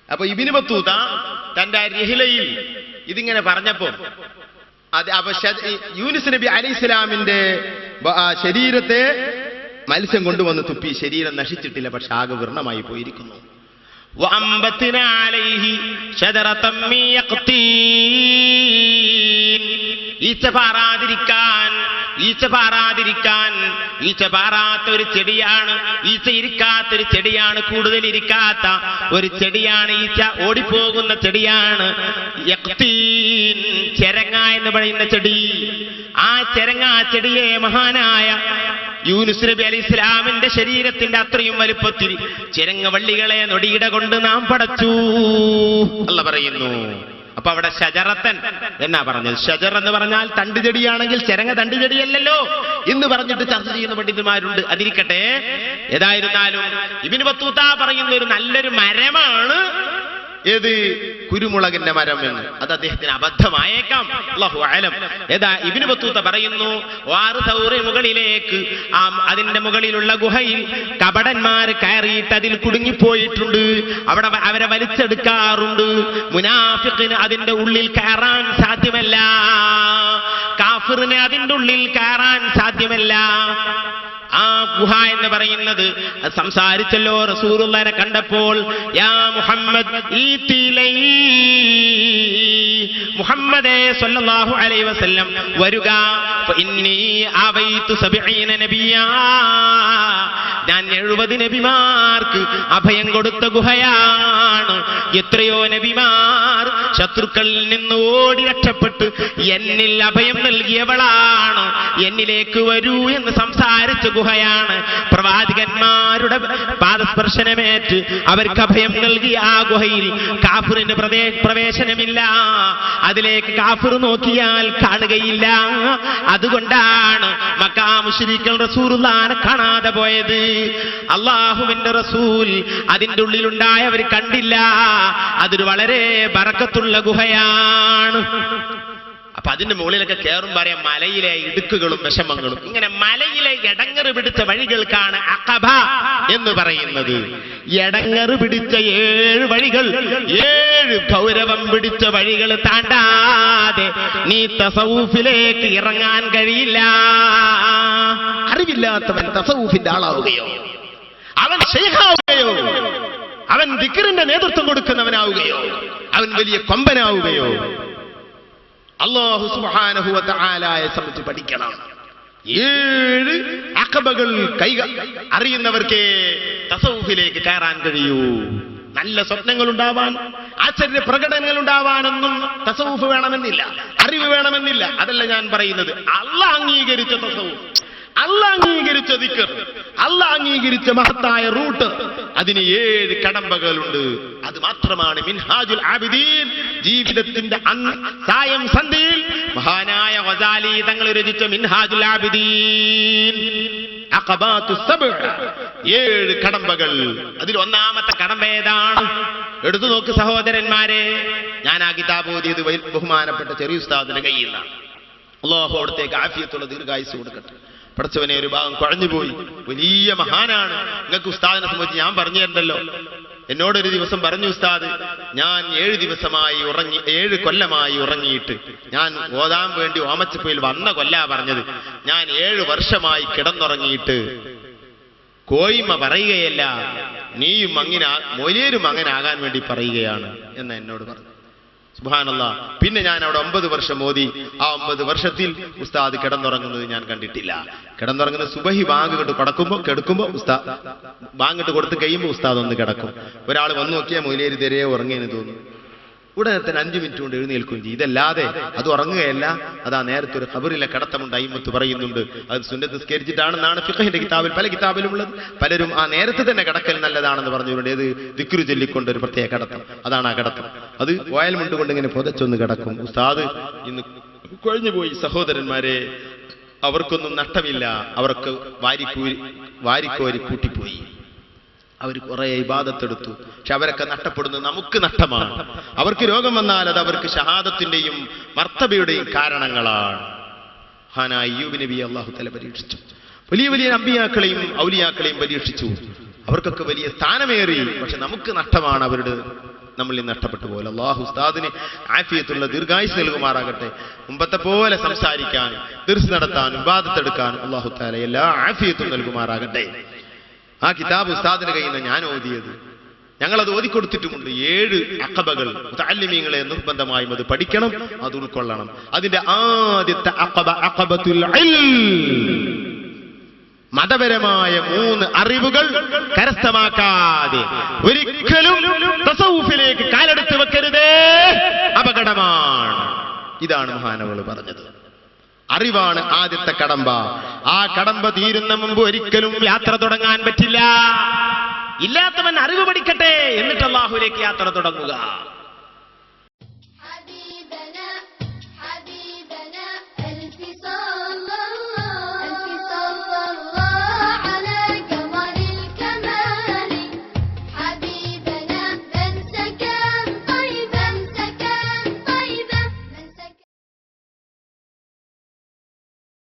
അപ്പൊ ഇബ്നു ബത്തൂത തന്റെ റിഹ്ലയിൽ ഇതിങ്ങനെ പറഞ്ഞപ്പോ യൂനുസ് നബി അലൈഹിസ്സലാമിന്റെ ശരീരത്തെ മത്സ്യം കൊണ്ടുവന്ന് തുപ്പി. ശരീരം നശിച്ചിട്ടില്ല, പക്ഷെ ആകെ വ്രണമായി പോയിരിക്കുന്നു. ഈച്ച പാറാത്ത ഒരു ചെടിയാണ്, ഈച്ച ഇരിക്കാത്തൊരു ചെടിയാണ്, കൂടുതൽ ഇരിക്കാത്ത ഒരു ചെടിയാണ്, ഈച്ച ഓടിപ്പോകുന്ന ചെടിയാണ് യഖ്തീൻ, ചെരങ്ങ എന്ന് പറയുന്ന ചെടി. ആ ചെരങ്ങ ചെടിയെ മഹാനായ യൂനുസ് നബി അലൈഹി ഇസ്ലാമിന്റെ ശരീരത്തിന്റെ അത്രയും വലുപ്പത്തിൽ ചെരങ്ങവള്ളികളെ നൊടിയിട കൊണ്ട് നാം പടച്ചു അല്ലാഹ് പറയുന്നു. അപ്പൊ അവിടെ ഷജറത്തൻ എന്നാ പറഞ്ഞത്. ഷജർ എന്ന് പറഞ്ഞാൽ തണ്ടുചെടിയാണെങ്കിൽ ചെരങ്ങ തണ്ടുചെടിയല്ലല്ലോ എന്ന് പറഞ്ഞിട്ട് ചർച്ച ചെയ്യുന്ന പണ്ഡിതന്മാരുണ്ട്. അതിരിക്കട്ടെ, ഏതായിരുന്നാലും ഇബ്നു ബത്തൂത പറയുന്ന ഒരു നല്ലൊരു മരമാണ് ഏത് കുരുമുളകിന്റെ മരം എന്ന്. അത് അദ്ദേഹത്തിന് അബദ്ധമായേക്കാം, അല്ലാഹു അഅലം. ഏതാ ഇബ്നു ബത്തൂത പറയുന്നു, വാറ് തൗറി മുകളിലേക്ക് അതിന്റെ മുകളിലുള്ള ഗുഹയിൽ കപടന്മാർ കയറിയിട്ട് അതിൽ കുടുങ്ങിപ്പോയിട്ടുണ്ട്. അവിടെ അവരെ വലിച്ചെടുക്കാറുണ്ട്. മുനാഫിഖിന് അതിന്റെ ഉള്ളിൽ കയറാൻ സാധ്യമല്ല, കാഫിറിന് അതിന്റെ ഉള്ളിൽ കയറാൻ സാധ്യമല്ല. ആ ഗുഹ എന്ന് പറയുന്നത് സംസാരിച്ചല്ലോ റസൂലുള്ളാഹിനെ കണ്ടപ്പോൾ, യാ മുഹമ്മദ് ഈതിലൈ, മുഹമ്മദേ സ്വല്ലല്ലാഹു അലൈഹി വസല്ലം വരുക, ഫഇന്നി അവൈതു 70 നബിയാ, ഞാൻ 70 നബിമാർക്ക് അഭയം കൊടുത്ത ഗുഹയാണ്. എത്രയോ നബിമാർ ശത്രുക്കളിൽ നിന്ന് ഓടി രക്ഷപ്പെട്ട് എന്നിൽ അഭയം നൽകിയവളാണ്, എന്നിലേക്ക് വരൂ എന്ന് സംസാരിച്ച ഗുഹയാണ്. പ്രവാചകന്മാരുടെ പാദസ്പർശനമേറ്റ് അവർക്ക് അഭയം നൽകിയ ആ ഗുഹയിൽ കാഫിറിന് പ്രവേശനമില്ല, അതിലേക്ക് കാഫിർ നോക്കിയാൽ കാണുകയില്ല. അതുകൊണ്ടാണ് മക്കാ മുശ്രിക്കുകൾ റസൂലുള്ളാഹിനെ കാണാതെ പോയത്. അല്ലാഹുവിന്റെ റസൂൽ അതിന്റെ ഉള്ളിലുണ്ടായവർ കണ്ടില്ല. അതൊരു വളരെ ബറക്കത്തുള്ള ഗുഹയാണ്. അപ്പൊ അതിന്റെ മുകളിലൊക്കെ കയറും പറയാം മലയിലെ ഇടുക്കുകളും വിഷമങ്ങളും. ഇങ്ങനെ മലയിലെ എടങ്ങറ് പിടിച്ച വഴികൾക്കാണ് അഖബ എന്ന് പറയുന്നത്. എടങ്ങറ് പിടിച്ച 7 വഴികൾ, 7 ഗൗരവം പിടിച്ച വഴികൾ താണ്ടാതെ നീ തസവൂഫിലേക്ക് ഇറങ്ങാൻ കഴിയില്ല. അറിവില്ലാത്തവൻ തസവൂഫിന്റെ ആളാവുകയോ, അവൻ ശൈഖാവുകയോ, അവൻ ദിക്റിന്റെ നേതൃത്വം കൊടുക്കുന്നവനാവുകയോ, അവൻ വലിയ കൊമ്പനാവുകയോ, അല്ലാഹു സുബ്ഹാനഹു വ തആലയെ സംബന്ധിച്ച് പഠിക്കണം. 7 അഖബകൾ അറിയുന്നവർക്ക് തസവൂഫിലേക്ക് കയറാൻ കഴിയൂ. നല്ല സ്വപ്നങ്ങൾ ഉണ്ടാവാൻ, ആശ്ചര്യ പ്രകടനങ്ങൾ ഉണ്ടാവാനൊന്നും തസവൂഫ് വേണമെന്നില്ല, അറിവ് വേണമെന്നില്ല. അതല്ല ഞാൻ പറയുന്നത്. അല്ലാഹ് അംഗീകരിച്ച തസവൂഫ്, അല്ലാഹ് അംഗീകരിച്ച ദിക്ർ, അല്ലാഹ് അംഗീകരിച്ച മഹത്തായ റൂട്ട്, അതിന് 7 കടമ്പകളുണ്ട്. അത് മാത്രമാണ് മിൻഹാജുൽ ആബിദീൻ. ജീവിതത്തിന്റെ സായം സന്ധിയിൽ മഹാനായ ഗസാലി തങ്ങൾ രചിച്ച മിൻഹാജുൽ ആബിദീൻ, അഖബാത്തുസ് സബ്അ, 7 കടമ്പകൾ. അതിൽ ഒന്നാമത്തെ കടമ്പ ഏതാണ്? എടുത്തു നോക്ക് സഹോദരന്മാരെ. ഞാൻ ആ കിതാബ് ഓതിയത് ബഹുമാനപ്പെട്ട ചെറിയ ഉസ്താദിന്റെ കയ്യിൽ നിന്നാണ്. അല്ലാഹു അവിടത്തേക്ക് ആഫിയത്തുള്ള ദീർഘായുസ്സ് കൊടുക്കട്ടെ. പഠിച്ചവനെ, ഒരു ഭാഗം കുഴഞ്ഞുപോയി. വലിയ മഹാനാണ്. നിങ്ങൾക്ക് ഉസ്താദിനെ സംബന്ധിച്ച് ഞാൻ പറഞ്ഞു തരണ്ടല്ലോ. എന്നോടൊരു ദിവസം പറഞ്ഞു ഉസ്താദ്, ഞാൻ 7 കൊല്ലമായി ഉറങ്ങിയിട്ട്, ഞാൻ ഓതാൻ വേണ്ടി ഓമച്ചപ്പയിൽ വന്ന കൊല്ലാ പറഞ്ഞത്, ഞാൻ 7 വർഷമായി കിടന്നുറങ്ങിയിട്ട് കോയിമ പറയുകയല്ല, നീയും അങ്ങനെ മൊലിയരും അങ്ങനെ ആകാൻ വേണ്ടി പറയുകയാണ് എന്ന് എന്നോട് പറഞ്ഞു. സുബ്ഹാനല്ലാഹ്. പിന്നെ ഞാൻ അവിടെ 9 വർഷം ഓതി. ആ 9 വർഷത്തിൽ ഉസ്താദ് കിടന്നുറങ്ങുന്നത് ഞാൻ കണ്ടിട്ടില്ല. കിടന്നുറങ്ങുന്ന സുബഹി ബാങ്ക് കെടുക്കുമ്പോൾ ഉസ്താദ് ബാങ്ക് കൊടുത്ത് കഴിയുമ്പോൾ ഉസ്താദ് ഒന്ന് കിടക്കും. ഒരാൾ വന്നു നോക്കിയാൽ മൊയിലേര് തെരയെ ഉറങ്ങിയെന്ന് തോന്നുന്നു. ഉടനെ തന്നെ 5 മിനിറ്റ് കൊണ്ട് എഴുന്നേൽക്കുകയും ചെയ്യും. ഇതല്ലാതെ അത് ഉറങ്ങുകയല്ല. അതാ നേരത്തെ ഒരു ഖബറിലെ കടത്തമുണ്ട്, അയിമത്ത് പറയുന്നുണ്ട്. അത് സുന്നത്ത് നിസ്കരിച്ചിട്ടാണെന്നാണ് ഫിഖഹിന്റെ കിതാബിൽ പല കിതാബിലും ഉള്ളത്. പലരും ആ നേരത്തെ തന്നെ കിടക്കൽ നല്ലതാണെന്ന് പറഞ്ഞുകൊണ്ട് ഏത് ദിക്റ് ചൊല്ലിക്കൊണ്ട് ഒരു പ്രത്യേക കടത്തം, അതാണ് ആ കടത്തം. അത് ഓയൽ മുണ്ടുകൊണ്ട് ഇങ്ങനെ പുതച്ചൊന്ന് കിടക്കും. ഉസ്താദ് ഇന്ന് കൊഴിഞ്ഞുപോയി. സഹോദരന്മാരെ, അവർക്കൊന്നും നഷ്ടമില്ല. അവർക്ക് വാരിക്കോരി കൂട്ടിപ്പോയി. അവർ കുറെ ഇബാദത്തെടുത്തു. പക്ഷെ അവരൊക്കെ നഷ്ടപ്പെടുന്നത് നമുക്ക് നഷ്ടമാണ്. അവർക്ക് രോഗം വന്നാൽ അത് അവർക്ക് ഷഹാദത്തിന്റെയും മർത്തബയുടെയും കാരണങ്ങളാണ്. ഹാനാ അയ്യൂബ് നബി അല്ലാഹു തആല പരീക്ഷിച്ചു. വലിയ വലിയ നബിയാക്കളെയും ഔലിയാക്കളെയും പരീക്ഷിച്ചു. അവർക്കൊക്കെ വലിയ സ്ഥാനമേറി. പക്ഷെ നമുക്ക് നഷ്ടമാണ് അവരുടെ നമ്മളിൽ നഷ്ടപ്പെട്ടു പോലെ. അല്ലാഹു ഉസ്താദിന് ആഫിയത്തുള്ള ദീർഘായുസ് നൽകുമാറാകട്ടെ. മുമ്പത്തെ പോലെ സംസാരിക്കാനും ദിർസ് നടത്താനും ഇബാദത്തെടുക്കാനും അല്ലാഹു തആല എല്ലാ ആഫിയത്തും നൽകുമാറാകട്ടെ. ആ കിതാബ് ഉസ്താദിന്റെ കയ്യിൽ നിന്ന് ഞാൻ ഓതിയത്, ഞങ്ങളത് ഓതിക്കൊടുത്തിട്ടുമുണ്ട്. 7 അഖബകൾ മുതഅല്ലിമീങ്ങളെ നിർബന്ധമായും അത് പഠിക്കണം, അത് ഉൾക്കൊള്ളണം. അതിന്റെ ആദ്യത്തെ അഖബ അഖബത്തുൽ ഇൽം, മതപരമായ 3 അറിവുകൾ കരസ്ഥമാക്കാതെ ഒരിക്കലും തസൗഫിലേക്ക് കാലെടുത്ത് വെക്കരുതേ, അപകടമാണ്. ഇതാണ് മഹാനവകൾ പറഞ്ഞത്. അറിവാണ് ആദ്യത്തെ കടമ്പ. ആ കടമ്പ തീരുന്ന മുമ്പ് ഒരിക്കലും യാത്ര തുടങ്ങാൻ പറ്റില്ല. ഇല്ലാത്തവൻ അറിവ് പഠിക്കട്ടെ, എന്നിട്ട് അല്ലാഹുവിലേക്ക് യാത്ര തുടങ്ങുക.